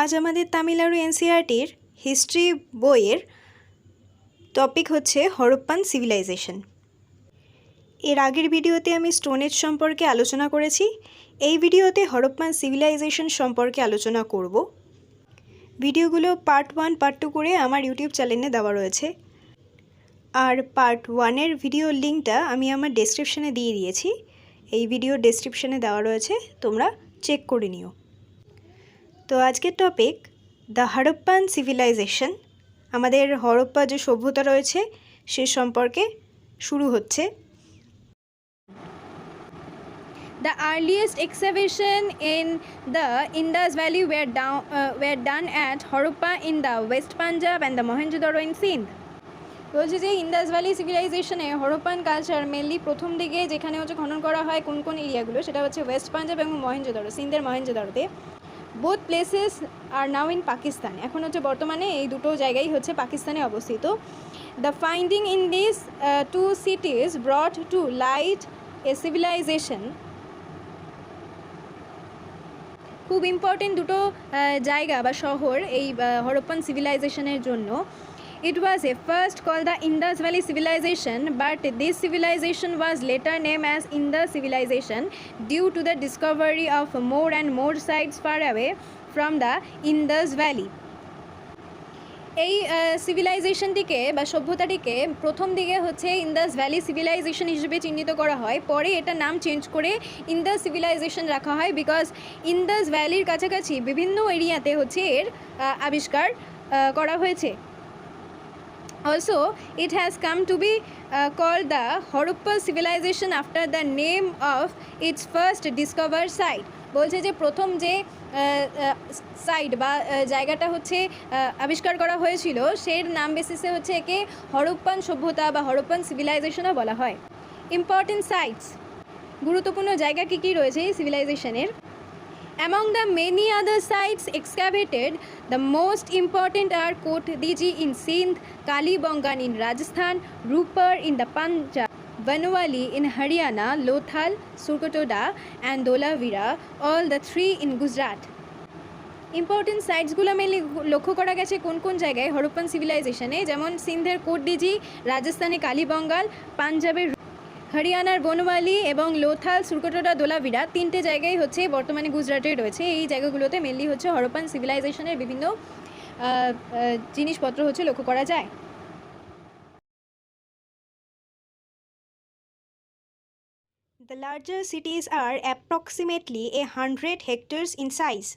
আজ আমাদের তামিলনাড়ু এনসিইআরটির হিস্ট্রি বইয়ের টপিক হচ্ছে হরপ্পান সিভিলাইজেশন। এর আগের ভিডিওতে আমি স্টোন এজ সম্পর্কে আলোচনা করেছি। এই ভিডিওতে হরপ্পান সিভিলাইজেশন সম্পর্কে আলোচনা করব। ভিডিওগুলো পার্ট 1 পার্ট 2 করে আমার ইউটিউব চ্যানেলে দেওয়া রয়েছে, আর পার্ট 1-এর ভিডিও লিঙ্কটা আমি আমার ডেসক্রিপশানে দিয়ে দিয়েছি। এই ভিডিও ডেসক্রিপশানে দেওয়া রয়েছে, তোমরা চেক করে নিও। তো আজকের টপিক দ্য হরপ্পান সিভিলাইজেশন। আমাদের হরপ্পা যে সভ্যতা রয়েছে সে সম্পর্কে শুরু হচ্ছে। The earliest excavation in the Indus Valley were done at Harappa in the West Punjab and the Mohenjo-daro in Sindh. বলছে যে ইন্দাস ভ্যালি সিভিলাইজেশনে হরপ্পান কালচার মেনলি প্রথম দিকে যেখানে হচ্ছে খনন করা হয় কোন কোন এরিয়াগুলো, সেটা হচ্ছে ওয়েস্ট পাঞ্জাব এবং মহেঞ্জোদারো, সিন্ধের মহেঞ্জোদারোতে। Both places are now in Pakistan. এখন হচ্ছে বর্তমানে এই দুটো জায়গায় হচ্ছে পাকিস্তানে অবস্থিত। The finding in this two cities brought to light a civilisation. খুব ইম্পর্টেন্ট দুটো জায়গা বা শহর এই হরপ্পান সিভিলাইজেশনের জন্য। It was a first called the Indus Valley Civilization, but this civilization was later named as Indus Civilization due to the discovery of more and more sites far away from the Indus Valley. এই সিভিলাইজেশনটিকে বা সভ্যতাটিকে প্রথম দিকে হচ্ছে Indas valley civilisation হিসেবে চিহ্নিত করা হয়, পরে এটা নাম চেঞ্জ করে ইন্দাস সিভিলাইজেশন রাখা হয়, বিকজ ইন্দাস ভ্যালির কাছাকাছি বিভিন্ন এরিয়াতে হচ্ছে এর আবিষ্কার করা হয়েছে। Also, it has come to be called the Harappa civilization after the name of its first discovered site. বলছে যে প্রথম যে সাইট বা জায়গাটা হচ্ছে আবিষ্কার করা হয়েছিল সেই নাম বেসিসে হচ্ছে একে হরপ্পান সভ্যতা বা হরপ্পান সিভিলাইজেশনও বলা হয়। ইম্পর্টেন্ট সাইটস, গুরুত্বপূর্ণ জায়গা কী কী রয়েছে এই সিভিলাইজেশনের? Among the many other sites excavated, the most important are Kot Diji in Sindh, Kalibongan in Rajasthan, Rupar in the Punjab, Banwali in Haryana, Lothal, Surkotoda and Dholavira, all the three in Gujarat. Important সাইটসগুলো mainly লক্ষ্য করা গেছে কোন কোন জায়গায় Harappan সিভিলাইজেশনে, যেমন সিন্ধের coat DG, রাজস্থানে কালীবঙ্গাল, পাঞ্জাবের হরিয়ানার বনওয়ালি এবং লোথাল, সুরকটোডা, দোলাভিরা, তিনটে জায়গায় হচ্ছে বর্তমানে গুজরাটে রয়েছে। এই জায়গাগুলোতে মেনলি হচ্ছে হরপ্পান সিভিলাইজেশনের বিভিন্ন জিনিসপত্র হচ্ছে লক্ষ্য করা যায়। The larger cities are approximately 100 hectares in size.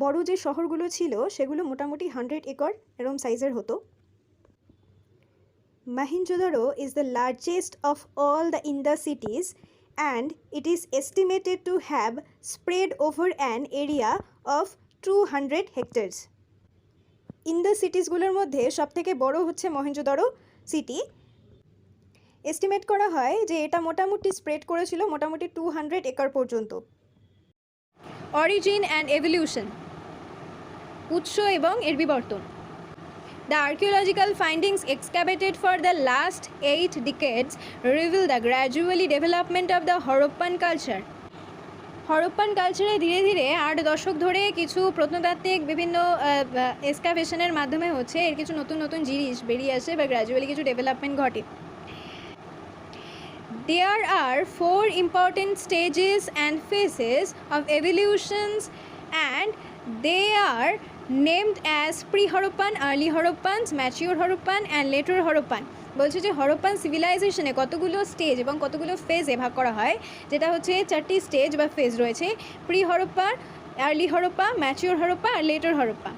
বড় যে শহরগুলো ছিল সেগুলো মোটামুটি 100 একর এরম সাইজের হতো। Mohenjo-daro is the largest of all the Indus cities and it is estimated to have spread over an area of 200 hectares. Indus সিটিসগুলোর মধ্যে সবথেকে বড় হচ্ছে মহেঞ্জোদারো সিটি। এস্টিমেট করা হয় যে এটা মোটামুটি স্প্রেড করেছিল মোটামুটি 200 একর পর্যন্ত। অরিজিন অ্যান্ড এভলিউশন, উৎস এবং এর বিবর্তন। The archaeological findings excavated for the last 8 decades reveal the gradually development of the Harappan culture. Harappan কালচারে ধীরে ধীরে 8 দশক ধরে কিছু প্রত্নতাত্ত্বিক বিভিন্ন এক্সকাভেশনের মাধ্যমে হচ্ছে এর কিছু নতুন নতুন জিনিস বেরিয়ে আসে বা গ্র্যাজুয়ালি কিছু ডেভেলপমেন্ট ঘটে। There are 4 important stages and phases of evolutions and they are named as pre-Harappan, early Harappans, mature Harappan and later Harappan. বলছে যে হরপ্পান সিভিলাইজেশনে কতগুলো স্টেজ এবং কতগুলো ফেজে ভাগ করা হয়, যেটা হচ্ছে 4টি স্টেজ বা ফেজ রয়েছে: pre Harappa, early Harappa, mature Harappa আর later Harappa.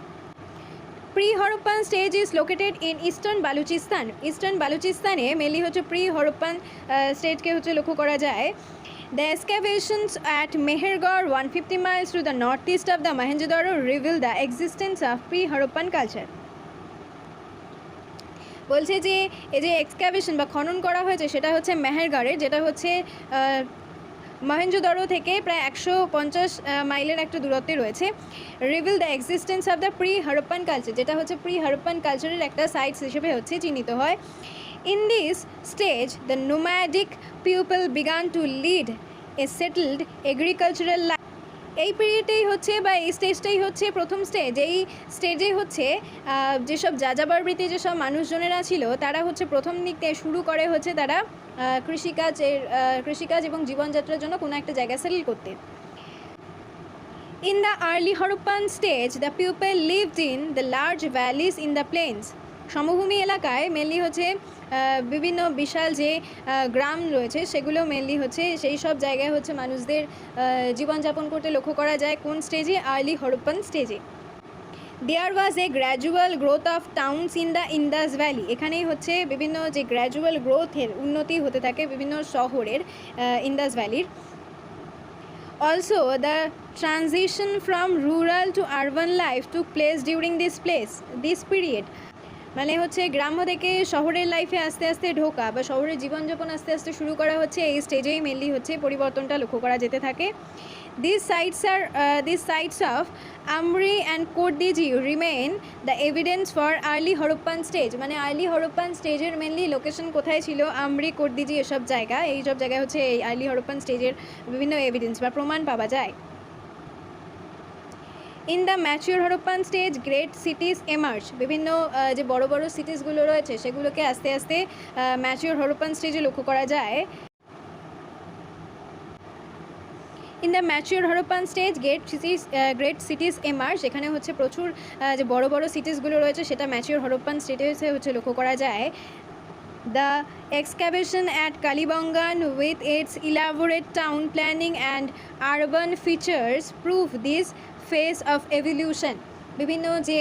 Pre Harappan stage is located in eastern Baluchistan. Eastern বালুচিস্তানে মেনলি হচ্ছে প্রি হরপ্পান স্টেজকে হচ্ছে লক্ষ্য করা যায়। The excavations at Mehergarh, 150 miles to the northeast of the Mohenjo-daro, reveal the existence of pre-Harappan culture. বলছে যে এই যে এক্সকাভেশন বা খনন করা হয়েছে সেটা হচ্ছে মেহেরগড়ে, যেটা হচ্ছে মহেঞ্জোদারো থেকে প্রায় 150 মাইলের একটা দূরত্বে রয়েছে। Reveal the existence of the pre Harappan culture, যেটা হচ্ছে প্রি হরপ্পান কালচারের একটা সাইটস হিসেবে হচ্ছে চিহ্নিত হয়। In this stage, the nomadic people began to lead a settled agricultural life. এই পিরিয়ডটাই হচ্ছে বা এই স্টেজটাই হচ্ছে প্রথম স্টেজ। এই স্টেজেই হচ্ছে যেসব যাযাবরবৃত্তি যেসব মানুষজনেরা ছিল তারা হচ্ছে প্রথম দিকে শুরু করে হচ্ছে তারা কৃষিকাজ এবং জীবনযাত্রার জন্য কোনো একটা জায়গা সেটেল করতে। In the early Harappan stage, the people lived in the large valleys in the plains. সমভূমি এলাকায় মেনলি হচ্ছে বিভিন্ন বিশাল যে গ্রাম রয়েছে সেগুলো মেনলি হচ্ছে সেই সব জায়গায় হচ্ছে মানুষদের জীবনযাপন করতে লক্ষ্য করা যায়। কোন স্টেজে? আর্লি হরপ্পান স্টেজে। There was a gradual growth of towns in the Indus valley. এখানেই হচ্ছে বিভিন্ন যে গ্র্যাজুয়াল গ্রোথের উন্নতি হতে থাকে বিভিন্ন শহরের Indas ভ্যালির। Also, the transition from rural to urban life took place during this period. মানে হচ্ছে গ্রাম্য থেকে শহরের লাইফে আস্তে আস্তে ঢোকা বা শহরের জীবনযাপন আস্তে আস্তে শুরু করা হচ্ছে এই স্টেজেই মেনলি হচ্ছে পরিবর্তনটা লক্ষ্য করা যেতে থাকে। These sites of Amri and Kordiji remain the evidence for early Harappan stage. মানে আর্লি হরপ্পান স্টেজের মেনলি লোকেশন কোথায় ছিল? আমরি, কোর্দিজি এসব জায়গা, এইসব জায়গায় হচ্ছে এই আর্লি হরপ্পান স্টেজের বিভিন্ন এভিডেন্স বা প্রমাণ পাওয়া যায়। In the mature Harappan stage great cities emerge. বিভিন্ন যে বড় বড় সিটিসগুলো রয়েছে সেগুলোকে আস্তে আস্তে ম্যাচিওর হরপ্পান স্টেজে লক্ষ্য করা যায়। In the mature Harappan stage great cities emerge. এখানে হচ্ছে প্রচুর যে বড় বড় সিটিসগুলো রয়েছে সেটা ম্যাচিওর হরপ্পান স্টেজে হচ্ছে লক্ষ্য করা যায়। The excavation at Kalibangan with its elaborate town planning and urban features prove this phase of evolution. বিভিন্ন যে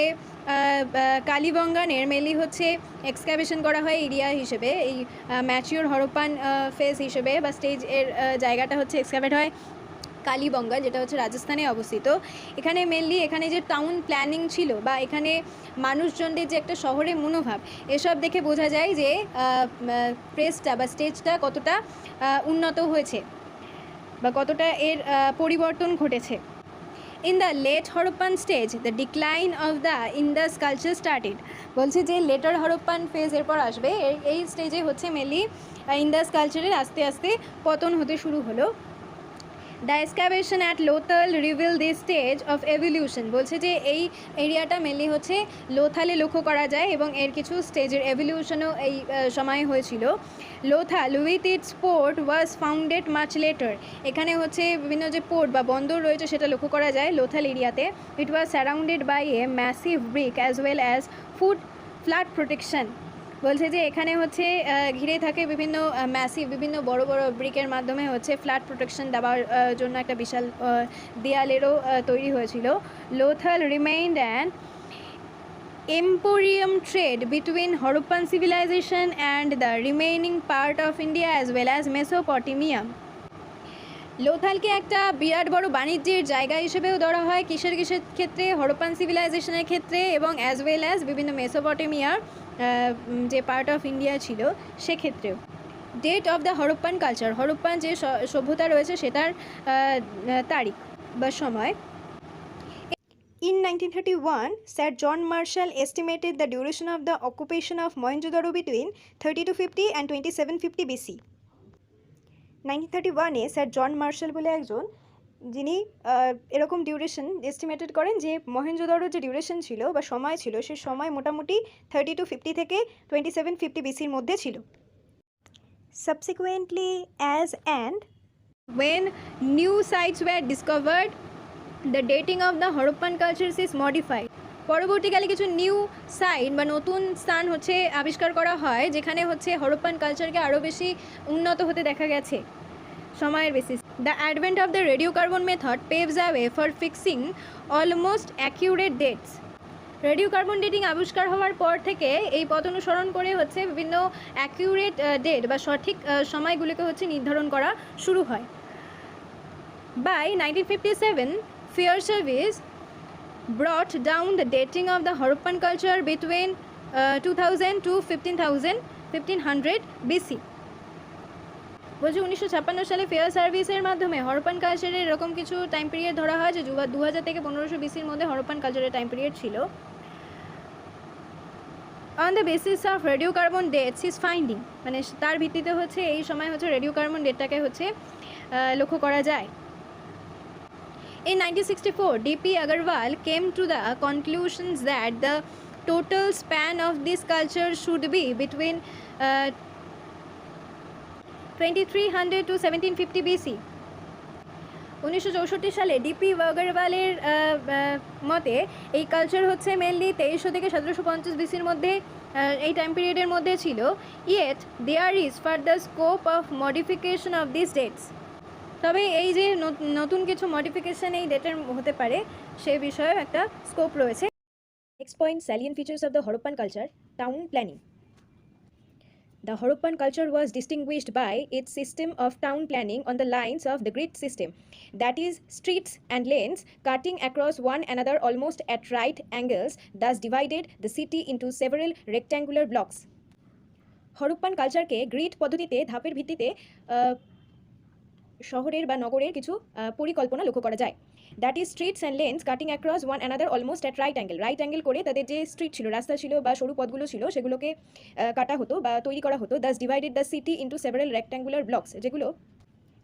কালীবঙ্গানের মেনলি হচ্ছে এক্সকাভেশন করা হয় এরিয়া হিসেবে এই ম্যাচিওর হরপ্পান ফেজ হিসেবে বা স্টেজ এর জায়গাটা হচ্ছে এক্সকাভেট হয় কালীবঙ্গা, যেটা হচ্ছে রাজস্থানে অবস্থিত। এখানে মেনলি এখানে যে টাউন প্ল্যানিং ছিল বা এখানে মানুষজনদের যে একটা শহরের মনোভাব এসব দেখে বোঝা যায় যে প্রেসটা বা স্টেজটা কতটা উন্নত হয়েছে বা কতটা এর পরিবর্তন ঘটেছে। In the late Harappan stage the decline of the Indus culture started. বলছে যে লেটার হরপ্পান ফেজ এরপর আসবে, এই স্টেজে হচ্ছে মেনলি ইন্দাস কালচারের আস্তে আস্তে পতন হতে শুরু হলো। The excavation at Lothal reveal this stage of evolution. বলছে যে এই এরিয়াটা মেনলি হচ্ছে লোথালে লক্ষ্য করা যায় এবং এর কিছু স্টেজের এভলিউশনও এই সময়ে হয়েছিল। Lothal with its port was founded much letter. এখানে হচ্ছে বিভিন্ন যে পোর্ট বা বন্দর রয়েছে সেটা লক্ষ্য করা যায় লোথাল এরিয়াতে। It was surrounded by a massive brick as well as flood protection. বলছে যে এখানে হচ্ছে ঘিরে থাকে বিভিন্ন ম্যাসিভ বিভিন্ন বড় বড় ব্রিকের মাধ্যমে হচ্ছে ফ্ল্যাট প্রোটেকশন দেওয়ার জন্য একটা বিশাল দেয়ালেরও তৈরি হয়েছিল। Lothal remained an emporium trade between Harappan civilisation and the remaining part of India as well as Mesopotamia. লোথালকে একটা বিরাট বড় বাণিজ্যের জায়গা হিসেবেও ধরা হয় কিসের ক্ষেত্রে? হরপ্পান সিভিলাইজেশনের ক্ষেত্রে এবং অ্যাজ ওয়েল অ্যাজ বিভিন্ন মেসোপটেমিয়ার যে পার্ট অফ ইন্ডিয়া ছিল সেক্ষেত্রেও। Date of the Harappan culture, Harappan যে সভ্যতা রয়েছে সেটার তারিখ বা সময়। In 1931, Sir John Marshall estimated the duration of the occupation of Mohenjo-daro between 3250 and 2750 BC. 1931-এ স্যার জন মার্শাল বলে একজন যিনি এরকম ডিউরেশন এস্টিমেটেড করেন যে মহেঞ্জোদারোর যে ডিউরেশন ছিল বা সময় ছিল সে সময় মোটামুটি 3250 থেকে 2750 বিসির মধ্যে ছিল। Subsequently, as and when new sites were discovered, the dating of the Harappan cultures is modified. পরবর্তীকালে কিছু নিউ সাইট বা নতুন স্থান হচ্ছে আবিষ্কার করা হয় যেখানে হচ্ছে হরপ্পান কালচারকে আরও বেশি উন্নত হতে দেখা গেছে সময়ের basis. The advent of the radio carbon method paves a way for fixing almost accurate dates. Radio carbon dating আবিষ্কার হওয়ার পর থেকে এই পথ অনুসরণ করে হচ্ছে বিভিন্ন অ্যাকিউরেট ডেট বা সঠিক সময়গুলোকে হচ্ছে নির্ধারণ করা শুরু হয়। By 1957, Fair Service brought down the dating of the Harappan culture between 2000 to 1500 BC. বলছি 1956 সালে ফেয়ার সার্ভিসের মাধ্যমে হরপ্পান কালচারের এরকম কিছু টাইম পিরিয়ড ধরা হয় যে 2000 থেকে 1500 বিসির মধ্যে হরপ্পান কালচারের টাইম পিরিয়ড ছিল। On the basis of radio carbon dates is finding, মানে তার ভিত্তিতে হচ্ছে এই সময় হচ্ছে রেডিও কার্বন ডেটটাকে হচ্ছে লক্ষ্য করা যায়। In 1964, D.P. Agarwal came to the conclusions that the total span of this culture should be between 2300 to 1750 BC. 1964 সালে ডিপি আগারওয়ালের মতে এই কালচার হচ্ছে মেনলি 2300 থেকে 1750 বিসির মধ্যে এই টাইম পিরিয়ডের মধ্যে ছিল। Yet there is further scope of modification of this dates. তবে এই যে নতুন কিছু মডিফিকেশন এই ডেটের হতে পারে সে বিষয়ে একটা স্কোপ রয়েছে। Next point, salient features of the Harappan culture, town planning. The Harappan culture was distinguished by its system of town planning on the lines of the grid system, that is, streets and lanes cutting across one another almost at right angles, thus divided the city into several rectangular blocks. Harappan কালচারকে grid পদ্ধতিতে ধাপের ভিত্তিতে শহরের বা নগরের কিছু পরিকল্পনা লক্ষ্য করা যায়। That is streets and lens cutting across one another almost at right angle করে তাদের যে স্ট্রিট ছিল, রাস্তা ছিল বা সরু পথগুলো ছিল সেগুলোকে কাটা হতো বা তৈরি করা হতো। Das divided the city into several rectangular blocks, যেগুলো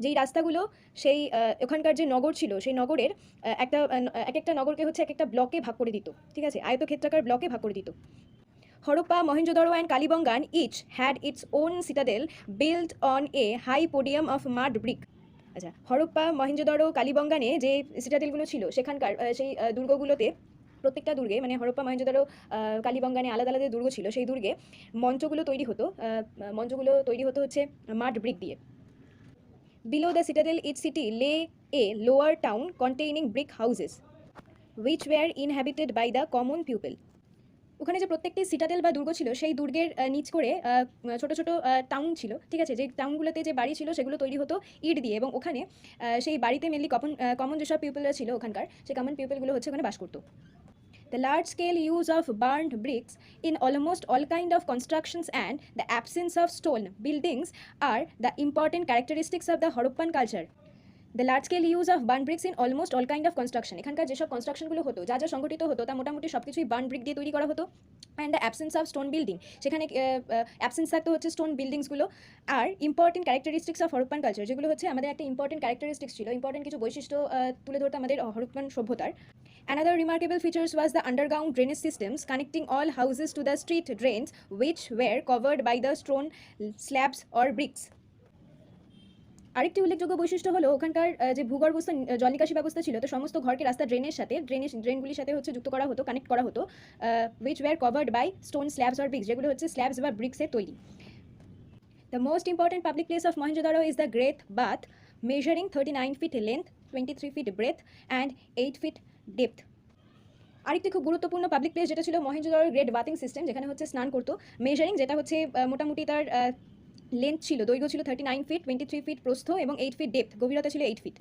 যেই রাস্তাগুলো সেই ওখানকার যে নগর ছিল সেই নগরের একটা নগরকে হচ্ছে একটা ব্লকে ভাগ করে দিত, ঠিক আছে, আয়তক্ষেত্রাকার ব্লকে ভাগ করে দিত। Harappa, Mohenjodaro and Kalibangan each had its own citadel build on a high podium of mud brick. আচ্ছা, হরপ্পা, মহেঞ্জোদারো, কালিবঙ্গানে যে সিটাডেলগুলো ছিল সেখানকার সেই দুর্গগুলোতে প্রত্যেকটা দুর্গে, মানে হরপ্পা, মহেঞ্জোদারো, কালিবঙ্গানে আলাদা আলাদা দুর্গ ছিল, সেই দুর্গে মঞ্চগুলো তৈরি হতো হচ্ছে মাড ব্রিক দিয়ে। Below the citadel each city lay a lower town containing brick houses which were inhabited by the common people. ওখানে যে প্রত্যেকটি সিটাডেল বা দুর্গ ছিল সেই দুর্গের নিচ করে ছোট ছোট টাউন ছিল, ঠিক আছে, যে টাউনগুলোতে যে বাড়ি ছিল সেগুলো তৈরি হতো ইট দিয়ে, এবং ওখানে সেই বাড়িতে মেনলি কমন যেসব পিপলরা ছিল ওখানকার, সেই কমন পিপলগুলো হচ্ছে ওখানে বাস করতো। The large-scale use of burned bricks in almost all kind of constructions and the absence of stone buildings are the important characteristics of the Harappan culture. The large scale use of burn bricks in almost all kind of construction. এখানকার যেসব কনস্ট্রাকশনগুলো হতো, যা সংগঠিত হতো তা মোটামুটি সব কিছুই বার্ন ব্রিক দিয়ে তৈরি করা হতো। And the absence of stone building, সেখানে অ্যাবসেন্স থাকতো হচ্ছে স্টোন বিল্ডিংসগুলো। আর important characteristics of Harappan culture, যেগুলো হচ্ছে আমাদের একটা ইম্পর্টেন্ট ক্যারেক্টারিস্টিক্স ছিল, ইম্পর্টেন্ট কিছু বৈশিষ্ট্য তুলে ধরতো আমাদের হরপ্পান সভ্যতার। Another remarkable features was the underground drainage systems connecting all houses to the street drains, which were covered by the stone slabs or bricks. আরেকটি উল্লেখযোগ্য বৈশিষ্ট্য হলো ওখানকার যে ভূগর্ভস্থ জল নিকাশি ব্যবস্থা ছিল, তো সমস্ত ঘরকে রাস্তার ড্রেনগুলির সাথে হচ্ছে যুক্ত করা হতো, কানেক্ট করা হতো, which were covered by stone slabs or bricks, যেগুলো হচ্ছে স্ল্যাবস বা ব্রিক্সের তৈরি। The most important public place of Mohenjo-daro is the great bath, measuring 39 feet length, 23 feet breadth and 8 feet depth. আরেকটি খুব গুরুত্বপূর্ণ পাবলিক প্লেস যেটা ছিল মহেঞ্জোদারোর গ্রেট বাথিং সিস্টেম, যেখানে হচ্ছে স্নান করতো। মেজারিং, যেটা হচ্ছে মোটামুটি তার লেন্থ ছিল, দৈর্ঘ্য ছিল 39 ফিট, 23 ফিট প্রস্থ এবং 8 ফিট ডেপথ, গভীরতা ছিল 8 ফিট।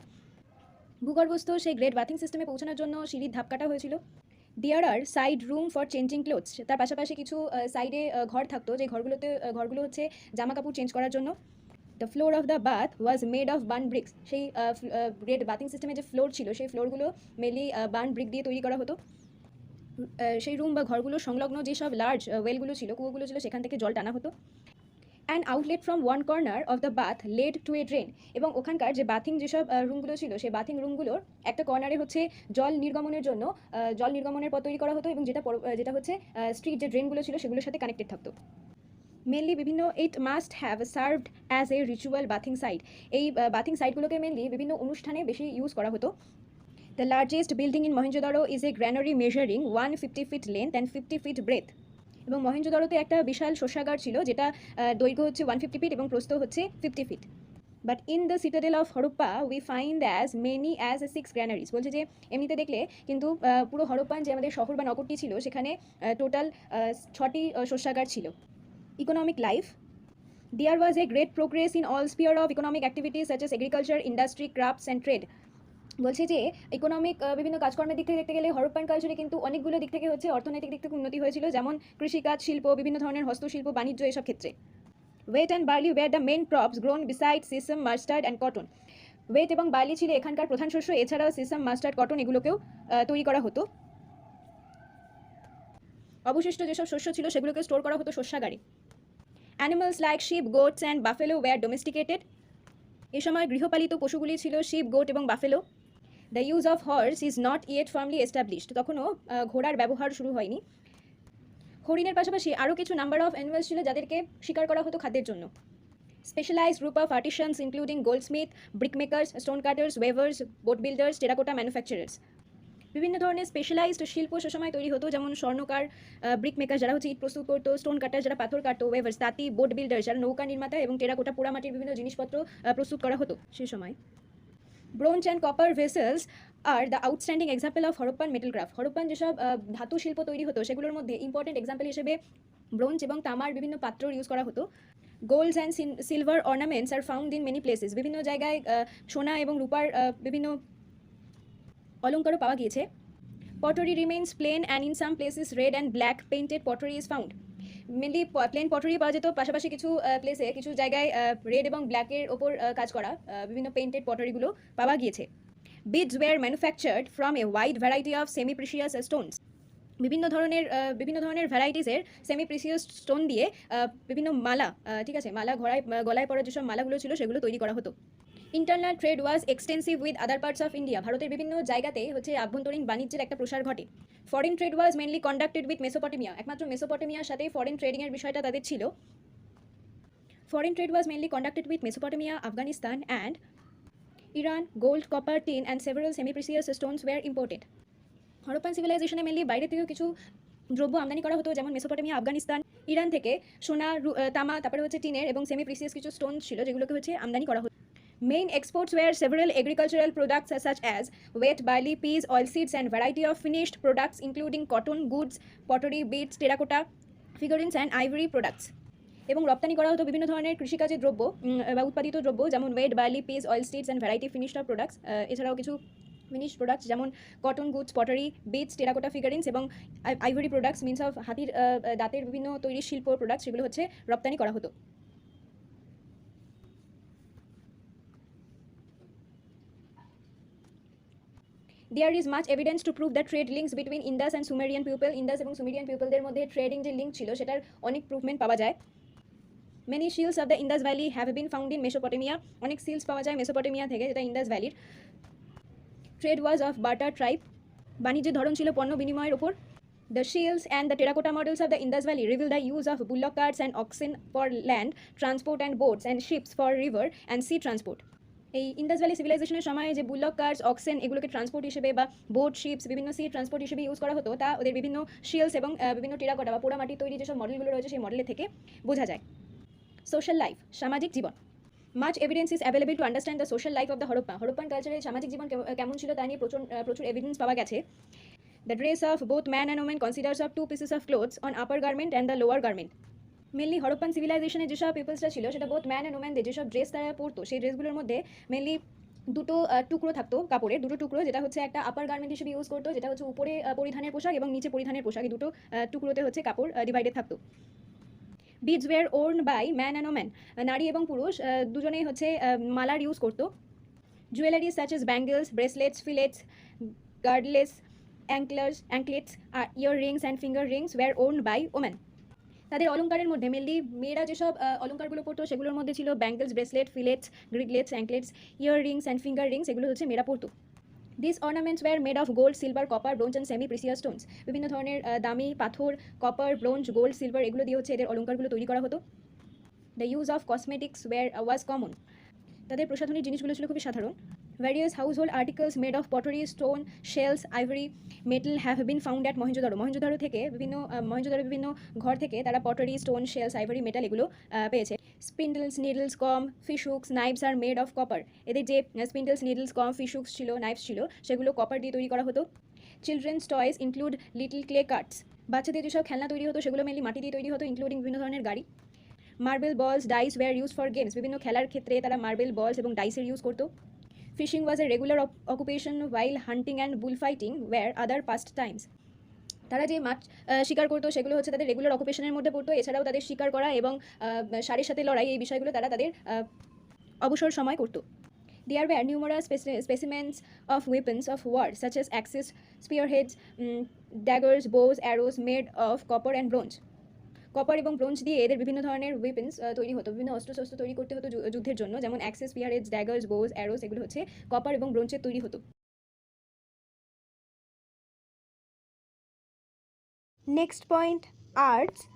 ভূগর্ভস্থ সেই গ্রেট বাথিং সিস্টেমে পৌঁছানোর জন্য সিঁড়ির ধাপ কাটা হয়েছিল। There are side room for changing clothes, তার পাশাপাশি কিছু সাইডে ঘর থাকতো, যে ঘরগুলো হচ্ছে জামা কাপড় চেঞ্জ করার জন্য। The floor of the bath was made of burn bricks, সেই গ্রেট বাথিং সিস্টেমে যে ফ্লোর ছিল সেই ফ্লোরগুলো মেনলি বার্ন ব্রিক দিয়ে তৈরি করা হতো। সেই রুম বা ঘরগুলো সংলগ্ন যেসব লার্জ ওয়েলগুলো ছিল, কুয়োগুলো ছিল, সেখান থেকে জল টানা হতো। And outlet from one corner of the bath led to a drain, এবং ওখানকার যে বাথিং যেসব রুমগুলো ছিল সেই বাথিং রুমগুলোর একটা কর্নারে হচ্ছে জল নির্গমনের পথ তৈরি করা হতো, এবং যেটা হচ্ছে স্ট্রিট যে ড্রেনগুলো ছিল সেগুলোর সাথে কানেক্টেড থাকতো। মেনলি বিভিন্ন it must have served as a ritual bathing site, এই বাথিং সাইটগুলোকে মেনলি বিভিন্ন অনুষ্ঠানে বেশি ইউজ করা হতো। The largest building in Mohenjodaro is a granary measuring 150 feet length and 50 feet breadth. এবং মহেঞ্জোদারোতে একটা বিশাল শস্যাগার ছিল, যেটা দৈর্ঘ্য হচ্ছে 150 ফিট এবং প্রস্থ হচ্ছে 50 feet. But in the citadel of Harappa we find as many as 6 granaries. বলছে যে এমনিতে দেখলে কিন্তু পুরো হরপ্পান যে আমাদের শহর বা নগরটি ছিল সেখানে টোটাল 6টি শস্যাগার ছিল। Economic life, there was a great progress in all sphere of economic activities such as agriculture, industry, crafts and trade. বলছে যে ইকোনমিক বিভিন্ন কাজকর্মের দিক থেকে দেখতে গেলে হরপ্পান কালচারে কিন্তু অনেকগুলো দিক থেকে হচ্ছে অর্থনৈতিক দিক থেকে উন্নতি হয়েছিল, যেমন কৃষিকাজ, শিল্প, বিভিন্ন ধরনের হস্তশিল্প, বাণিজ্য, এসব ক্ষেত্রে। Wheat and barley were the main crops grown beside sesame, mustard and cotton. Wheat এবং বার্লি ছিল এখানকার প্রধান শস্য, এছাড়াও সিসম, মাস্টার্ড, কটন এগুলোকেও তৈরি করা হতো। অবশিষ্ট যেসব শস্য ছিল সেগুলোকে স্টোর করা হতো শস্যাগারে। Animals like sheep, goats and buffalo were domesticated. এ সময় গৃহপালিত পশুগুলি ছিল শিপ, গোট এবং buffalo. The use of horse is not yet firmly established, তখনও ঘোড়ার ব্যবহার শুরু হয়নি। হরিণের পাশাপাশি আরও কিছু নাম্বার অফ অ্যানিমালস ছিল যাদেরকে শিকার করা হতো খাদ্যের জন্য। Specialised group of artisans including goldsmith, brick makers, stone cutters, weavers, boat builders, terracotta manufacturers. বিভিন্ন ধরনের স্পেশালাইজড শিল্প সে সময় তৈরি হতো, যেমন স্বর্ণকার, ব্রিক মেকার যারা হচ্ছে ইট প্রস্তুত করতো, স্টোন কাটার যারা পাথর কাটতো, ওয়েভার্স তাঁতি, বোট বিল্ডার যারা নৌকা নির্মাতা, এবং টেরাকোটা পোড়ামাটির বিভিন্ন জিনিসপত্র প্রস্তুত করা হতো সে সময়। Bronze and copper vessels are the outstanding example of Harappan metal craft. Harappan যেসব ধাতু শিল্প তৈরি হতো সেগুলোর মধ্যে ইম্পর্টেন্ট এক্সাম্পল হিসেবে ব্রোঞ্জ এবং তামার বিভিন্ন পাত্র ইউজ করা হতো। Golds and silver ornaments are found in many places. বিভিন্ন জায়গায় সোনা এবং রূপার বিভিন্ন অলঙ্কারও পাওয়া গিয়েছে। Pottery remains plain and in some places red and black painted pottery is found. Mainly plain pottery পাওয়া যেত, পাশাপাশি কিছু প্লেসে কিছু জায়গায় রেড এবং ব্ল্যাকের ওপর কাজ করা বিভিন্ন পেইন্টেড পটারিগুলো পাওয়া গিয়েছে। Beads were manufactured from a wide variety of semi precious stones. বিভিন্ন ধরনের ভ্যারাইটিসের সেমি প্রিসিয়াস স্টোন দিয়ে বিভিন্ন মালা, ঠিক আছে, মালা গলায় পরা যেসব মালাগুলো ছিল সেগুলো তৈরি করা হতো। Internal trade was extensive with other parts of India. ভারতের বিভিন্ন জায়গাতে হচ্ছে আভ্যন্তরীণ বাণিজ্যের একটা প্রসার ঘটে। Foreign trade was mainly conducted with Mesopotamia. একমাত্র মেসোপটেমিয়ার সাথে ফরেন ট্রেডিংয়ের বিষয়টা তাদের ছিল। Foreign trade was mainly conducted with Mesopotamia, Afghanistan and Iran. Gold, copper, tin and several semi precious stones were imported. Harappan সিভিলাইজেশনে মেনলি বাইরে থেকেও কিছু দ্রব্য আমদানি করা হতো, যেমন মেসোপটেমিয়া, আফগানিস্তান, ইরান থেকে সোনা, তামা, তারপরে হচ্ছে টিনের এবং সেমি প্রিসিয়াস কিছু স্টোন ছিল যেগুলোকে হচ্ছে আমদানি করা হতো। Main exports were several agricultural products such as wheat, barley, peas, oilseeds and variety of finished products including cotton, goods, pottery, beads, terracotta, figurines and ivory products. এবং রপ্তানি করা হতো বিভিন্ন ধরনের কৃষিকাজের দ্রব্য বা উৎপাদিত দ্রব্য, যেমন wheat, barley, peas, oilseeds and variety finished of products. এছাড়াও কিছু ফিনিশড প্রোডাক্টস যেমন cotton, goods, pottery, beads, terracotta figurines এবং আইভরি প্রোডাক্টস মিনস অফ হাতির দাঁতের বিভিন্ন তৈরি শিল্প প্রোডাক্টস, সেগুলো হচ্ছে রপ্তানি করা হতো। There is much evidence to prove that trade links between Indus and Sumerian people, Indus এবং সুমেরিয়ান পিপলদের মধ্যে ট্রেডিং যে লিঙ্ক ছিল সেটার অনেক প্রুভমেন্ট পাওয়া যায়। Many seals of the Indus Valley have been found in Mesopotamia. অনেক সিলস পাওয়া যায় মেসোপটেমিয়া থেকে, যেটা ইন্দাস ভ্যালির। Trade was of barter tribe. বাণিজ্যের ধরন ছিল পণ্য বিনিময়ের ওপর। The shields and the terracotta models of the Indus Valley reveal the use of bullock carts and oxen for land transport and boats and ships for river and sea transport. এই Indas valley সিভিলাইজেশনের সময় যে bullock curse, oxen এগুলোকে transport হিসেবে বা boat, ships, বিভিন্ন C transport হিসেবে use করা হতো, তা ওদের বিভিন্ন শিলস এবং বিভিন্ন টেরাকোটা বা পোড়ামাটি তৈরি যেসব মডেলগুলো রয়েছে সেই মডেলের থেকে বোঝা যায়। সোশ্যাল লাইফ, সামাজিক জীবন। Much evidence is available to understand the social life of the Harappan কালচারে সামাজিক জীবন কেমন ছিল তা নিয়ে প্রচুর এভিডেন্স পাওয়া গেছে। The dress of both man and women considers of two pieces of clothes on upper garment and the lower garment. Mainly Harappan সিভিলাইজেশনে যেসব পিপলসরা ছিল সেটা বোথ ম্যান অ্যান্ড ওমেনদের যেসব ড্রেস তারা পরতো সেই ড্রেসগুলোর মধ্যে মেনলি দুটো টুকরো থাকতো, কাপড়ের দুটো টুকরো, যেটা হচ্ছে একটা আপার গার্মেন্ট হিসেবে ইউজ করতো, যেটা হচ্ছে উপরে পরিধানের পোশাক এবং নিচে পরিধানের পোশাক, এই দুটো টুকরোতে হচ্ছে কাপড় ডিভাইডেড থাকতো। Beads were worn by man and woman. নারী এবং পুরুষ দুজনেই হচ্ছে মালার ইউজ করতো। Jewelleries such as bangles, bracelets, fillets, girdles, anklets, ear rings and finger rings were worn by woman. তাদের অলঙ্কারের মধ্যে মেনলি মেয়েরা যেসব অলঙ্কারগুলো পরতো সেগুলোর মধ্যে ছিল bangles, bracelet, fillets, girdles, anklets, ear rings and finger rings, এগুলো হচ্ছে মেয়েরা পরতো। This ornaments were made of gold, silver, copper, bronze and semi precious stones. বিভিন্ন ধরনের দামি পাথর, কপার, ব্রোঞ্জ, গোল্ড, সিলভার এগুলো দিয়ে হচ্ছে এদের অলঙ্কারগুলো তৈরি করা হতো। The use of cosmetics was common. তাদের প্রসাধনীর জিনিসগুলো ছিল খুবই সাধারণ। Various household articles made of pottery, stone, shells, ivory, metal have been found at Mohenjo-daro. Mohenjo-daro বিভিন্ন ঘর থেকে তারা pottery, stone, shells, ivory, metal এগুলো পেয়েছে। Spindles, needles, comb, fish hooks, knives are made of copper. এদের যে spindles, needles, comb, fish hooks ছিল, knives ছিল, সেগুলো কপার দিয়ে তৈরি করা হতো। Children's toys include little clay carts. বাচ্চাদের যেসব খেলনা তৈরি হতো সেগুলো মেনলি মাটি দিয়ে তৈরি হতো, ইনক্লুডিং বিভিন্ন ধরনের গাড়ি। Marble balls, dice were use for games. বিভিন্ন খেলার ক্ষেত্রে তারা মার্বেল বলস এবং ডাইসের ইউজ করতো। Fishing was a regular occupation while hunting and bull fighting were other pastimes. তারা যে মাছ শিকার করতো সেগুলো হচ্ছে তাদের রেগুলার অকুপেশনের মধ্যে পড়তো। এছাড়াও তাদের শিকার করা এবং সারির সাথে লড়াই, এই বিষয়গুলো তারা তাদের অবসর সময় করতো। There were numerous specimens of weapons of war such as axes, spearheads, daggers, bows, arrows made of copper and bronze. Copper এবং ব্রোঞ্জ দিয়ে এদের বিভিন্ন ধরনের ওয়েপেন্স তৈরি হতো, বিভিন্ন অস্ত্রশস্ত্র তৈরি করতে হতো যুদ্ধের জন্য, যেমন অ্যাক্সেস, স্পিয়ারহেডস, ড্যাগার্স, বোজ, অ্যারোস এগুলো হচ্ছে কপার এবং ব্রোঞ্জের তৈরি হতো। Next point, arts.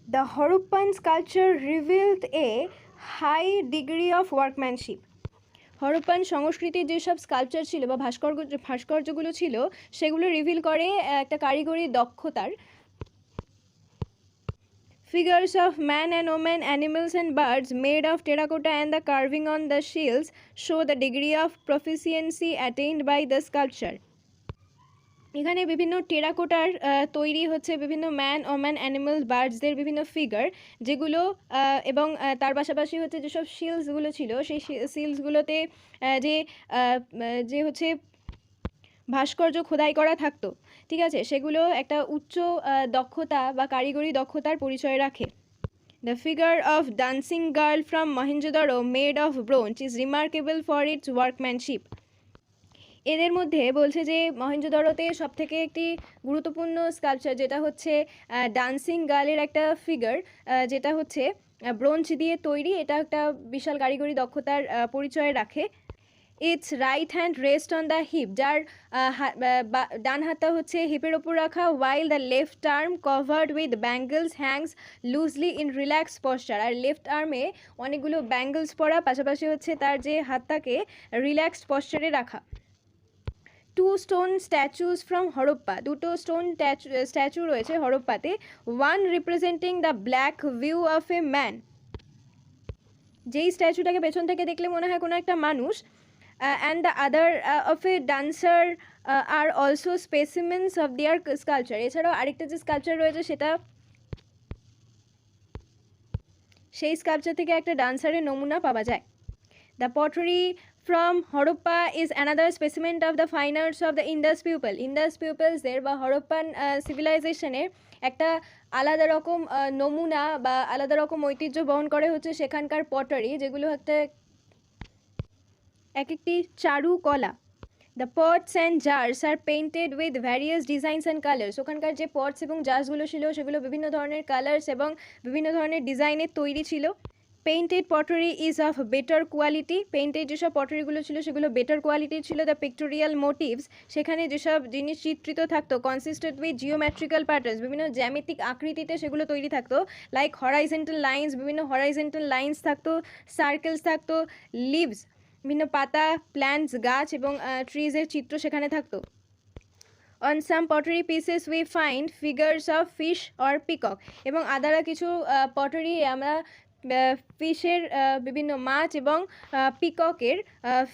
The Harappan sculpture revealed a high degree of workmanship. Harappan সংস্কৃতির যেসব স্কাল্পচার ছিল বা ভাস্কর্যগুলো ছিল সেগুলো রিভিল করে একটা কারিগরি দক্ষতার। Figures of man and woman, animals and birds made of terracotta and the carving on the shields show the degree of proficiency attained by the sculpture. এখানে বিভিন্ন টেরাকোটার তৈরি হচ্ছে বিভিন্ন ম্যান ওম্যান অ্যানিমাল বার্ডসদের বিভিন্ন ফিগার, যেগুলো এবং তার পাশাপাশি হচ্ছে যেসব শিলসগুলো ছিল সেই শিলসগুলোতে যে যে হচ্ছে ভাস্কর্য খোদাই করা থাকতো, ঠিক আছে, সেগুলো একটা উচ্চ দক্ষতা বা কারিগরি দক্ষতার পরিচয় রাখে। The figure of dancing girl from Mohenjo-daro made of bronze is remarkable for its workmanship. এদের মধ্যে বলছে যে মহেঞ্জোদারোতে সবথেকে একটি গুরুত্বপূর্ণ স্কাল্পচার যেটা হচ্ছে ডান্সিং গার্লের একটা ফিগার, যেটা হচ্ছে ব্রোঞ্জ দিয়ে তৈরি। এটা একটা বিশাল কারিগরি দক্ষতার পরিচয় রাখে। Its right hand rest on the hip, যার ডান হাতটা হচ্ছে হিপের ওপর রাখা, while the left arm covered with bangles hangs loosely in relax posture. আর লেফট আর্মে অনেকগুলো ব্যাঙ্গলস পরা, পাশাপাশি হচ্ছে তার যে হাতটাকে রিল্যাক্সড পশ্চারে রাখা। Two stone statues from Harappa, দুটো স্টোন স্ট্যাচু রয়েছে হরপ্পাতে। One representing the black view of a man, যেই স্ট্যাচুটাকে পেছন থেকে দেখলে মনে হয় কোনো একটা মানুষ, and the other of A dancer are also specimens of their sculpture. এছাড়াও আরেকটা যে স্কাল্পচার রয়েছে সেটা, সেই স্কাল্পচার থেকে একটা ডান্সারের নমুনা পাওয়া যায়। The pottery from Harappa is another specimen of the fine arts of the Indus people. Indus peoplesদের বা হরপ্পান সিভিলাইজেশনের একটা আলাদা রকম নমুনা বা আলাদা রকম ঐতিহ্য বহন করে হচ্ছে সেখানকার পটারি, যেগুলো একটা এক একটি চারুকলা। The pots and jars are painted with various designs and colours. ওখানকার যে পটস এবং জার্সগুলো ছিল সেগুলো বিভিন্ন ধরনের কালার্স এবং বিভিন্ন ধরনের ডিজাইনের তৈরি ছিল। Painted pottery is of better quality, painted যেসব পটারিগুলো ছিল সেগুলো বেটার কোয়ালিটির ছিল। দ্য পিক্টোরিয়াল মোটিভস, সেখানে যেসব জিনিস চিত্রিত থাকতো, কনসিস্টেড উইথ জিওমেট্রিক্যাল প্যাটার্নস, বিভিন্ন জ্যামিতিক আকৃতিতে সেগুলো তৈরি থাকতো। লাইক হরাইজেন্টাল লাইন্স, বিভিন্ন হরাইজেন্টাল লাইন্স থাকতো, সার্কেলস থাকতো, লিভস, বিভিন্ন পাতা, প্ল্যান্টস, গাছ এবং ট্রিজের চিত্র সেখানে থাকতো। On some pottery pieces we find figures of fish or peacock, এবং আদারা কিছু পটারি আমরা ফিশের বিভিন্ন মাছ এবং পিককের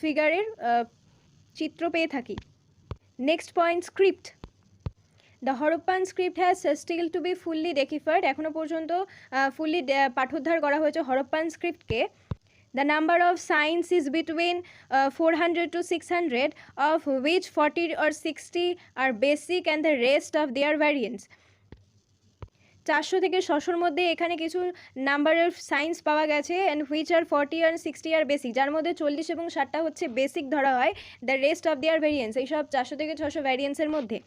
ফিগারের চিত্র পেয়ে থাকি। Next point, script. The Harappan script has still to be fully deciphered, এখনও পর্যন্ত ফুললি পাঠোদ্ধার করা হয়েছে হরপ্পান স্ক্রিপ্টকে। The number of signs is between 400 to 600, of which 40 or 60 are basic and the rest of their variants. 400 থেকে 600-র মধ্যে এখানে কিছু নাম্বারের সাইন্স পাওয়া গেছে, অ্যান্ড হুইচ আর 40 আর 60 আর বেসিক, যার মধ্যে 40 এবং 60টা হচ্ছে বেসিক ধরা হয়। The rest of their variance, এইসব 400 থেকে 600 ভ্যারিয়েন্সের মধ্যে।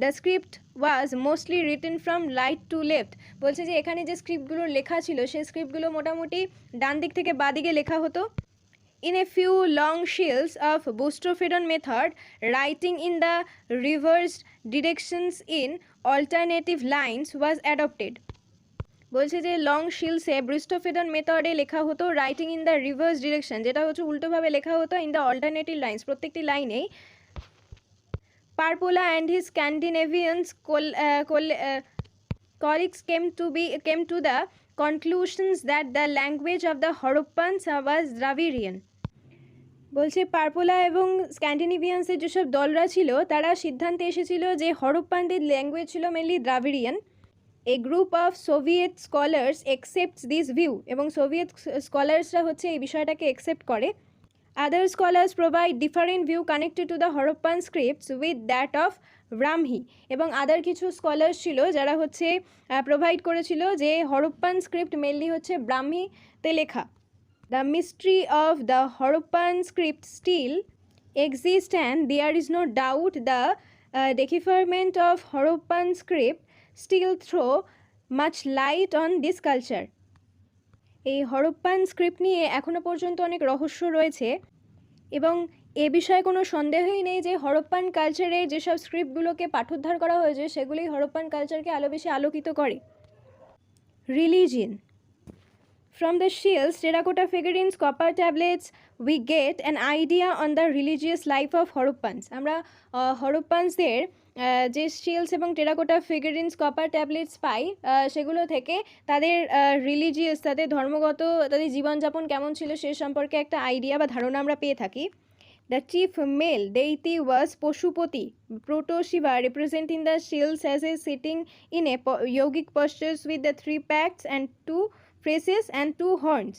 The script was mostly written from right to left, বলছে যে এখানে যে স্ক্রিপ্টগুলো লেখা ছিল সেই স্ক্রিপ্টগুলো মোটামুটি ডান দিক থেকে বাঁ দিকে লেখা হতো। In a few long shields of Boustrophédon method, writing in the reversed directions in alternative lines was adopted. বলছে যে লং শিলসে ব্রিস্টোফেডন মেথডে লেখা হতো writing in the reverse direction, যেটা হচ্ছে উল্টোভাবে লেখা হতো ইন দ্য অল্টারনেটিভ লাইন্স, প্রত্যেকটি লাইনেই। Parpola and his Scandinavians colleagues came to the conclusions that the language of the Horoppans was Dravidian. বলছে পারপোলা এবং স্ক্যান্ডিনেভিয়ানসের যেসব দলরা ছিল তারা সিদ্ধান্তে এসেছিল যে হরপ্পানদের ল্যাঙ্গুয়েজ ছিল mainly Dravidian. A group of Soviet scholars accepts this view, এবং সোভিয়েত স্কলার্সরা হচ্ছে এই বিষয়টাকে অ্যাকসেপ্ট করে। Other scholars provide different view connected to the Harappan scripts with that of Brahmi, এবং আদার কিছু স্কলার্স ছিল যারা হচ্ছে প্রোভাইড করেছিল যে হরপ্পান স্ক্রিপ্ট মেনলি হচ্ছে ব্রাহ্মীতে লেখা। The mystery of the Harappan script still exists, and there is no doubt the decipherment of Harappan script still throw much light on this culture. এই Harappan script নিয়ে এখনও পর্যন্ত অনেক রহস্য রয়েছে, এবং এ বিষয়ে কোনো সন্দেহই নেই যে হরপ্পান কালচারে যেসব স্ক্রিপ্টগুলোকে পাঠোদ্ধার করা হয়েছে সেগুলোই হরপ্পান কালচারকে আরও বেশি আলোকিত করে। Religion. From the shields, terracotta figurines, copper tablets, we get an idea on the religious life of Horoppans. আমরা হরপ্পানসদের যে শিলস এবং টেরাকোটা ফিগারিন্স, কপার ট্যাবলেটস পাই, সেগুলো থেকে তাদের রিলিজিয়াস, তাদের ধর্মগত, তাদের জীবনযাপন কেমন ছিল সে সম্পর্কে একটা আইডিয়া বা ধারণা আমরা পেয়ে থাকি। The chief male deity was Pashupati, Proto-Shiva, representing the shields as a sitting in a yogic postures with the 3 packs and 2 faces and 2 horns.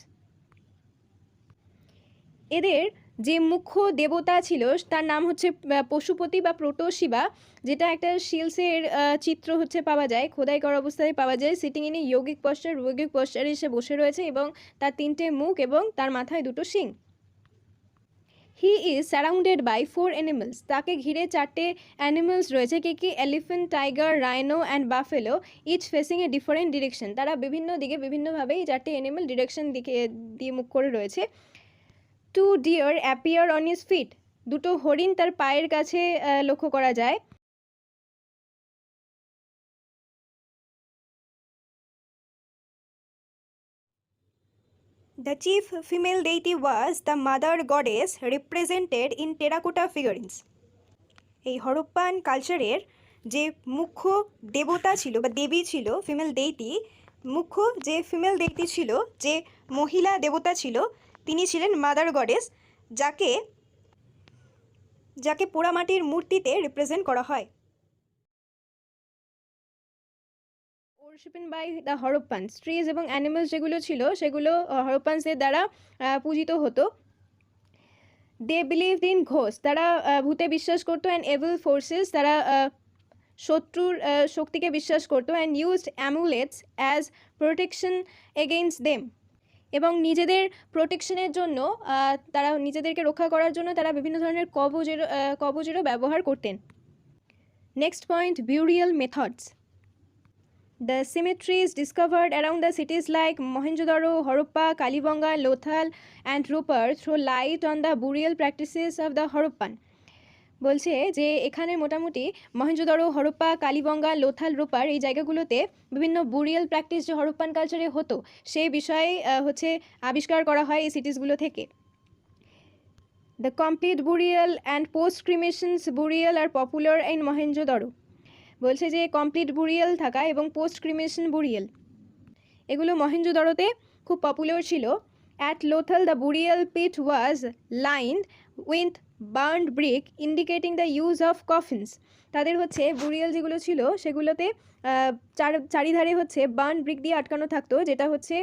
এদের যে মুখ্য দেবতা ছিল তার নাম হচ্ছে পশুপতি বা প্রোটো-শিবা, যেটা একটা শিলসের চিত্র হচ্ছে পাওয়া যায়, খোদাই করা অবস্থায় পাওয়া যায়। সিটিং ইন এ যোগিক পশ্চারে সে বসে রয়েছে এবং তার 3টে মুখ এবং তার মাথায় 2টো শিং। He is surrounded by 4 animals, তাকে ঘিরে 4টে অ্যানিমালস রয়েছে। কি elephant, tiger, rhino and buffalo, each facing a different direction. তারা বিভিন্ন দিকে বিভিন্নভাবে এই 4টে অ্যানিমাল ডিরেকশন দিকে দিয়ে মুখ করে রয়েছে। 2 deer appear on his feet, 2টো হরিণ তার পায়ের কাছে লক্ষ্য করা যায়। The chief female deity was the mother goddess represented in terracotta figurines. এই হরপ্পান কালচারের যে মুখ্য দেবতা ছিল বা দেবী ছিল, ফিমেল দেইতি, মুখ্য যে ফিমেল দেইতি ছিল, যে মহিলা দেবতা ছিল, তিনি ছিলেন মাদার গডেস, যাকে পোড়ামাটির মূর্তিতে রিপ্রেজেন্ট করা হয়। ওরশিপেন বাই দ্য হরপ্পানস, ট্রিজ এবং অ্যানিমালস যেগুলো ছিল সেগুলো হরপ্পানসদের দ্বারা পূজিত হতো। দে বিলিভড ইন ঘোস্ট, তারা ভূতে বিশ্বাস করতো। অ্যান্ড এভিল ফোর্সেস, তারা শত্রুর শক্তিকে বিশ্বাস করতো। And used amulets as protection against them, এবং নিজেদের প্রোটেকশনের জন্য, তারা নিজেদেরকে রক্ষা করার জন্য তারা বিভিন্ন ধরনের কবজেরও ব্যবহার করতেন। Next point, burial methods. The cemeteries discovered around the cities like Mohenjo-daro, Harappa, Kalibanga, Lothal and Rupar throw light on the burial practices of the Harappan. বলছে যে এখানে মোটামুটি মহেঞ্জোদারো, হরপ্পা, কালীবঙ্গা, লোথাল, রূপার এই জায়গাগুলোতে বিভিন্ন বুরিয়াল প্র্যাকটিস যে হরপ্পান কালচারে হতো সেই বিষয়ে হচ্ছে আবিষ্কার করা হয় এই সিটিসগুলো থেকে। The complete burial and post cremations burial are popular in Mohenjodaro. বলছে যে কমপ্লিট বুরিয়াল থাকা এবং পোস্ট ক্রিমেশন বুরিয়াল এগুলো মহেঞ্জোদারোতে খুব পপুলার ছিল। At Lothal the burial pit was lined with burnt brick indicating the use of coffins. তাদের হচ্ছে বুরিয়াল যেগুলো ছিল সেগুলোতে চারিধারে হচ্ছে বার্ন ব্রিক দিয়ে আটকানো থাকতো, যেটা হচ্ছে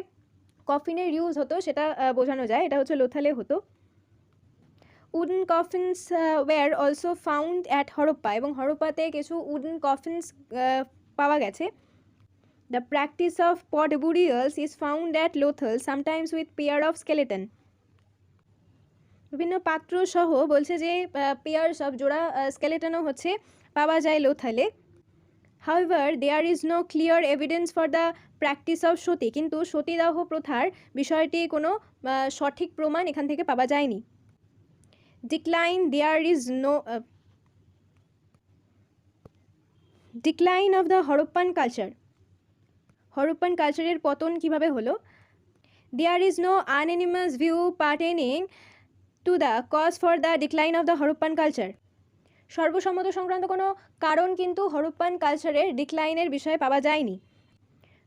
কফিনের ইউজ হতো সেটা বোঝানো যায়। এটা হচ্ছে লোথালে হতো। Wooden coffins were also found at Harappa, এবং হরপ্পাতে কিছু উডেন কফিনস পাওয়া গেছে। The practice of pot burials is found at Lothal sometimes with pair of skeleton. বিভিন্ন পাত্র সহ বলছে যে পেয়ার্স অফ জোড়া স্কেলেটনও হচ্ছে পাওয়া যায় লোথালে। However there is no clear evidence for the practice of sati, কিন্তু সতীদাহ প্রথার বিষয়টি কোনো সঠিক প্রমাণ এখান থেকে পাওয়া যায়নি। Decline, there is no decline of the Harappan culture. Harappan কালচারের পতন কিভাবে হলো? There is no unanimous view pertaining to the cause for the decline of the Harappan culture. সর্বসম্মত সংক্রান্ত কোনো কারণ কিন্তু হরপ্পান কালচারের ডিক্লাইনের বিষয়ে পাওয়া যায়নি।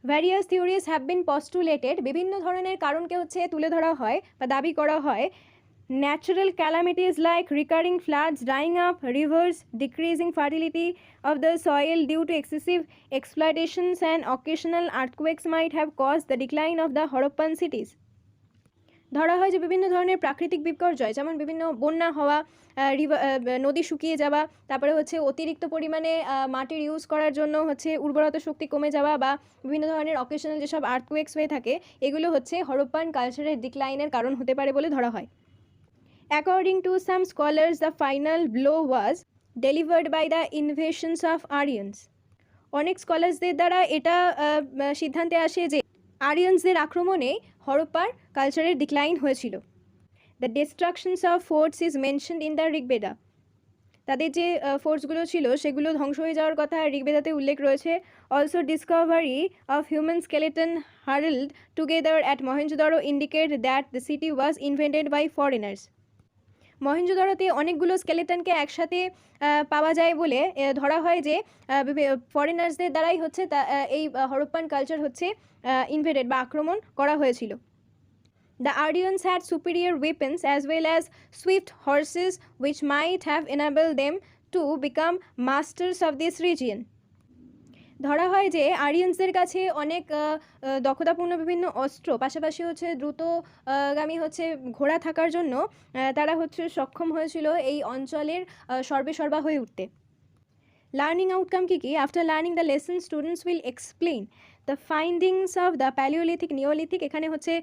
ভ্যারিয়াস থিওরিজ হ্যাভ বিন পস্টুলেটেড, বিভিন্ন ধরনের কারণকে হচ্ছে তুলে ধরা হয় বা দাবি করা হয়। Natural calamities like recurring floods, drying up rivers, decreasing fertility of the soil due to excessive exploitations and occasional earthquakes might have caused the decline of the Harappan cities. ধরা হয় যে বিভিন্ন ধরনের প্রাকৃতিক বিপর্যয়, যেমন বিভিন্ন বন্যা হওয়া, নদী শুকিয়ে যাওয়া, তারপরে হচ্ছে অতিরিক্ত পরিমাণে মাটির ইউজ করার জন্য হচ্ছে উর্বরতা শক্তি কমে যাওয়া, বা বিভিন্ন ধরনের অকেশনাল যেসব আর্থকুয়েকস হয়ে থাকে এগুলো হচ্ছে হরপ্পান কালচারের ডিক্লাইনের কারণ হতে পারে বলে ধরা হয়। According to some scholars, the final blow was delivered by the invasions of Aryans. অনেক স্কলার্সদের দ্বারা এটা সিদ্ধান্তে আসে যে আরিয়ানসদের আক্রমণে হরপ্পার কালচারের ডিক্লাইন হয়েছিল। The distractions of forts is mentioned in the Rigveda. তাদের যে ফোর্সগুলো ছিল সেগুলো ধ্বংস হয়ে যাওয়ার কথা ঋগ্বেদাতে উল্লেখ রয়েছে। Also discovery of human skeleton hurled together at Mohenjodaro indicate that the city was invented by foreigners. মহেঞ্জোদারোতে অনেকগুলো স্কেলেটনকে একসাথে পাওয়া যায় বলে ধরা হয় যে ফরেনার্সদের দ্বারাই হচ্ছে এই হরপ্পান কালচার হচ্ছে ইনভেডেড বা আক্রমণ করা হয়েছিল। The Aryans had superior weapons as well as swift horses which might have enabled them to become masters of this region. ধরা হয় যে আরিয়ানসদের কাছে অনেক দক্ষতাপূর্ণ বিভিন্ন অস্ত্র, পাশাপাশি হচ্ছে দ্রুতগামী হচ্ছে ঘোড়া থাকার জন্য তারা হচ্ছে সক্ষম হয়েছিল এই অঞ্চলের সর্বেসর্বা হয়ে উঠতে। লার্নিং আউটকাম কী কী? After learning the lesson students will explain the findings of the palaeolithic neolithic. এখানে হচ্ছে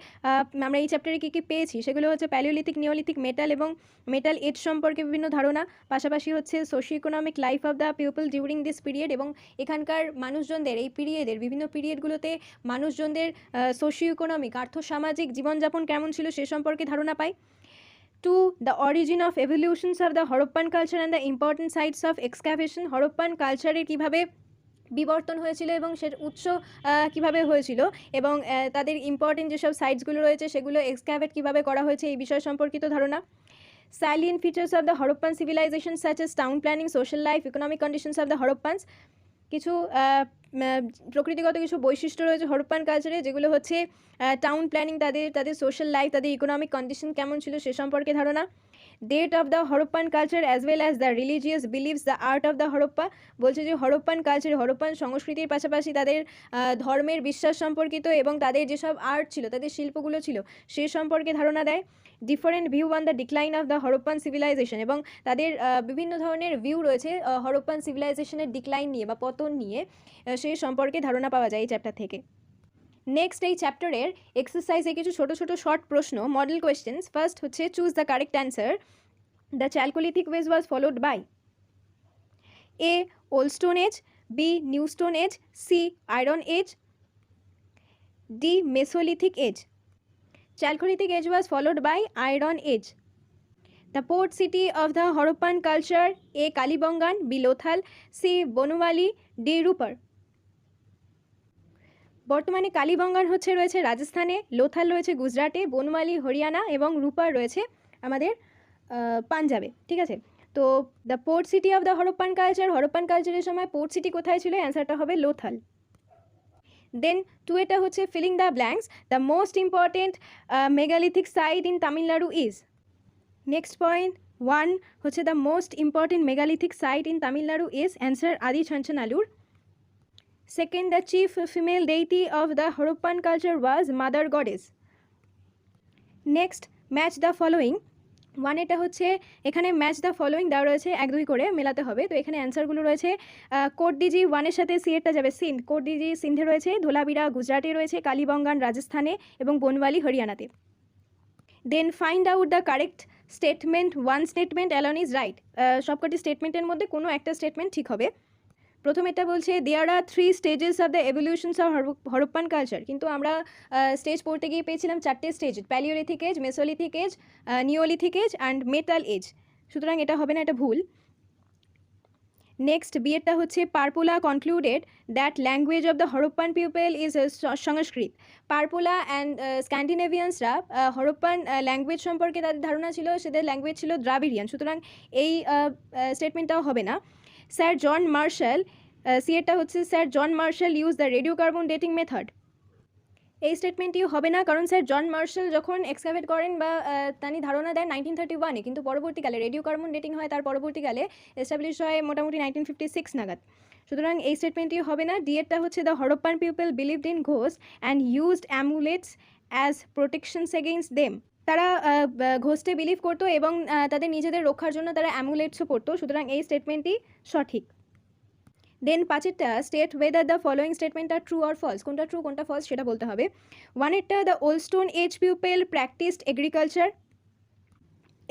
আমরা এই চ্যাপ্টারে কী কী পেয়েছি সেগুলো হচ্ছে প্যালিওলিথিক, নিওলিথিক, মেটাল এবং মেটাল এজ সম্পর্কে বিভিন্ন ধারণা, পাশাপাশি হচ্ছে socio economic life of the people during this period এবং এখানকার মানুষজনদের এই পিরিয়ডের বিভিন্ন পিরিয়ডগুলোতে মানুষজনদের সোশিও ইকোনমিক আর্থসামাজিক জীবনযাপন কেমন ছিল সে সম্পর্কে ধারণা পাই। To the origin of evolutions of the Harappan culture and the important sites of excavation. Harappan কালচারের কীভাবে বিবর্তন হয়েছিল এবং সের উৎস কীভাবে হয়েছিল এবং তাদের ইম্পর্টেন্ট যেসব সাইটসগুলো রয়েছে সেগুলো এক্সক্যাভেট কীভাবে করা হয়েছে এই বিষয় সম্পর্কিত ধারণা। Salient features of the Harappan civilization such as town planning, social life, economic conditions of the Harappans. কিছু প্রকৃতিগত কিছু বৈশিষ্ট্য রয়েছে হরপ্পান কালচারে যেগুলো হচ্ছে টাউন প্ল্যানিং, তাদের সোশ্যাল লাইফ, তাদের ইকোনমিক কন্ডিশন কেমন ছিল সে সম্পর্কে ধারণা। Date of the Harappan culture as well as the religious beliefs, the art of the Harappa. বলছে যে হরপ্পান কালচারে হরপ্পান সংস্কৃতির পাশাপাশি তাদের ধর্মের বিশ্বাস সম্পর্কিত এবং তাদের যেসব আর্ট ছিল, তাদের শিল্পগুলো ছিল সে সম্পর্কে ধারণা দেয়। Different view on the decline of the Harappan civilisation, এবং তাদের বিভিন্ন ধরনের ভিউ রয়েছে হরপ্পান সিভিলাইজেশনের ডিক্লাইন নিয়ে বা পতন নিয়ে, সেই সম্পর্কে ধারণা পাওয়া যায় এই চ্যাপ্টার থেকে। নেক্সট এই চ্যাপ্টারের এক্সারসাইজে কিছু ছোটো ছোটো শর্ট প্রশ্ন, মডেল কোয়েশ্চেন্স। ফার্স্ট হচ্ছে choose the correct answer. The chalcolithic age was followed by a old stone age, B new stone age, C iron age, D mesolithic age. Chalcolithic age was followed by Iron Age. The port city of the Harappan culture: A. Kalibangan, B. Lothal, C. Bonuwali, D. Rupar. বর্তমানে কালীবঙ্গান হচ্ছে রয়েছে রাজস্থানে, লোথাল রয়েছে গুজরাটে, বনওয়ালি হরিয়ানা এবং রূপার রয়েছে আমাদের পাঞ্জাবে। ঠিক আছে, তো the port city of the Harappan culture, Harappan কালচারের সময় পোর্ট সিটি কোথায় ছিল? অ্যান্সারটা হবে লোথাল। দেন টু এটা হচ্ছে filling the blanks. The most important megalithic site in Tamil Nadu is. Next point 1 হচ্ছে the most important megalithic site in Tamil Nadu is, answer Adi Chanchanalur. Second, the chief female deity of the Harappan culture was mother goddess. Next, match the following. 1 এটা হচ্ছে এখানে match the following দেওয়া রয়েছে, 1-2 করে মেলাতে হবে। তো এখানে অ্যান্সারগুলো রয়েছে কোটডিজি 1-এর সাথে সি এরটা যাবে সিন্ধ, কোটডিজি সিন্ধে রয়েছে, ধোলাবিরা গুজরাটে রয়েছে, কালীবঙ্গান রাজস্থানে এবং বনওয়ালি হরিয়ানাতে। Then find out the correct statement. 1 statement alone is right. সবকটি স্টেটমেন্টের মধ্যে কোনো একটা স্টেটমেন্ট ঠিক হবে। প্রথম এটা বলছে there are 3 stages of the evolutions of Harappan culture, কিন্তু আমরা স্টেজ পড়তে গিয়ে পেয়েছিলাম 4টে stage: palaeolithic age, mesolithic age, neolithic age and metal age. সুতরাং এটা হবে না, এটা ভুল। নেক্সট বিয়েরটা হচ্ছে Parpola concluded that language of the Harappan people is Sanskrit. Parpola and স্ক্যান্ডিনেভিয়ানসরা হরপ্পান ল্যাঙ্গুয়েজ সম্পর্কে তাদের ধারণা ছিল, সেদের ল্যাঙ্গুয়েজ ছিল দ্রাবিড়িয়ান। সুতরাং এই স্টেটমেন্টটাও হবে না। স্যার জন মার্শাল, সি এরটা হচ্ছে sir John Marshall use the radio carbon dating method. এই স্টেটমেন্টটিও হবে না, কারণ স্যার জন মার্শাল যখন এক্সকাভেট করেন বা তিনি ধারণা দেন 1931-এ, কিন্তু পরবর্তীকালে রেডিও কার্বন ডেটিং হয়, তার পরবর্তীকালে এস্টাবলিশ হয় মোটামুটি 1956 নাগাদ। সুতরাং এই স্টেটমেন্টটিও হবে না। ডিএরটা হচ্ছে the Harappan people believed in ghost and used amulets as protections against them. তারা ঘোস্টে বিলিভ করতো এবং তাদের নিজেদের রক্ষার জন্য তারা অ্যামুলেটসও পড়তো। সুতরাং এই স্টেটমেন্টটি সঠিক। দেন 5-এরটা state whether the following statement are true or false. কোনটা ট্রু কোনটা ফলস সেটা বলতে হবে। 1-এরটা the old stone age people practised agriculture.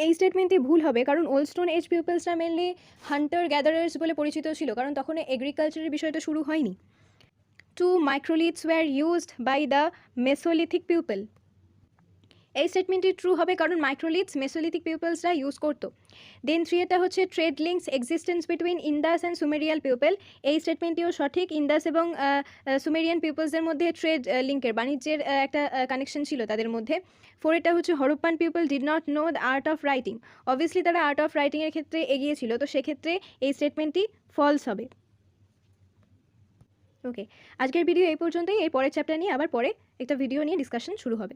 এই স্টেটমেন্টটি ভুল হবে, কারণ ওল্ড স্টোন এজ পিপলসরা মেনলি হান্টার গ্যাদারার্স বলে পরিচিত ছিল, কারণ তখন এগ্রিকালচারের বিষয়টা শুরু হয়নি। 2 microliths were used by the mesolithic people. এই স্টেটমেন্টটি ট্রু হবে কারণ মাইক্রোলিথস মেসোলিথিক পিপলসরা ইউজ করতো। দেন 3 এটা হচ্ছে trade links existence between Indus and Sumerian people. এই স্টেটমেন্টটিও সঠিক, ইন্দাস এবং সুমেরিয়ান পিপলসদের মধ্যে ট্রেড লিঙ্কের বাণিজ্যের একটা কানেকশন ছিল তাদের মধ্যে। 4 এটা হচ্ছে Harappan people did not know the art of writing. Obviously তারা আর্ট অফ রাইটিংয়ের ক্ষেত্রে এগিয়ে ছিল, তো সেক্ষেত্রে এই স্টেটমেন্টটি ফলস হবে। ওকে, আজকের ভিডিও এই পর্যন্তই। এর পরের চ্যাপ্টার নিয়ে আবার পরে একটা ভিডিও নিয়ে ডিসকাশন শুরু হবে।